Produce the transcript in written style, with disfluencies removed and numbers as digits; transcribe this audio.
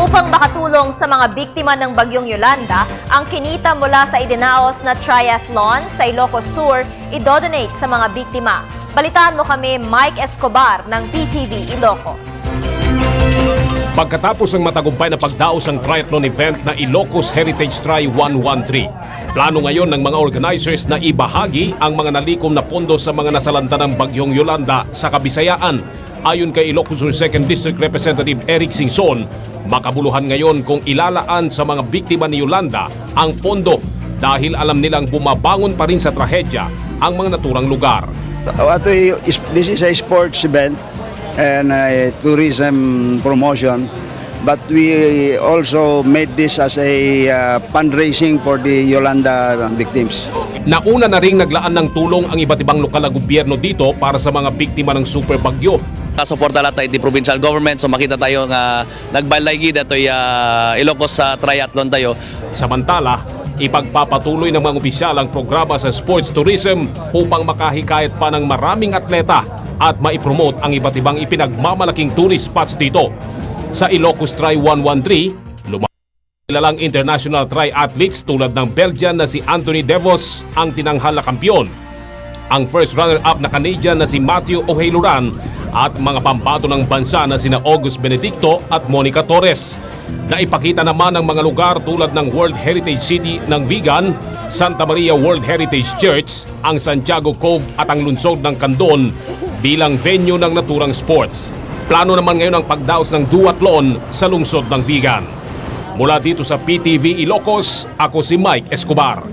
Upang makatulong sa mga biktima ng Bagyong Yolanda, ang kinita mula sa idinaos na triathlon sa Ilocos Sur idodonate sa mga biktima. Balitaan mo kami, Mike Escobar ng PTV Ilocos. Pagkatapos ng matagumpay na pagdaos ng triathlon event na Ilocos Heritage Tri 113, plano ngayon ng mga organizers na ibahagi ang mga nalikom na pondo sa mga nasalanta ng Bagyong Yolanda sa Kabisayaan. Ayon kay Ilocos Sur 2nd District Representative Eric Singson, makabuluhan ngayon kung ilalaan sa mga biktima ni Yolanda ang pondo dahil alam nilang bumabangon pa rin sa trahedya ang mga naturang lugar. This is a sports event and a tourism promotion, but we also made this as a fundraising for the Yolanda victims. Nauna na ring naglaan ng tulong ang iba't ibang lokal na gobyerno dito para sa mga biktima ng super bagyo. Suporta lahat tayo provincial government, so makita tayo nga nagbalaygi dato Ilocos sa triathlon tayo. Samantala, ipagpapatuloy ng mga opisyal ang programa sa sports tourism upang makahikayat pa ng maraming atleta at maipromote ang iba't ibang ipinagmamalaking tourist spots dito. Sa Ilocos Tri 113, lumalang international triathletes tulad ng Belgian na si Anthony Devos ang tinanghal na kampyon. Ang first runner-up na Canadian na si Matthew O'Halloran at mga pambato ng bansa na sina August Benedicto at Monica Torres. Naipakita naman ang mga lugar tulad ng World Heritage City ng Vigan, Santa Maria World Heritage Church, ang Santiago Cove at ang lungsod ng Candon bilang venue ng naturang sports. Plano naman ngayon ang pagdaos ng duathlon sa lungsod ng Vigan. Mula dito sa PTV Ilocos, ako si Mike Escobar.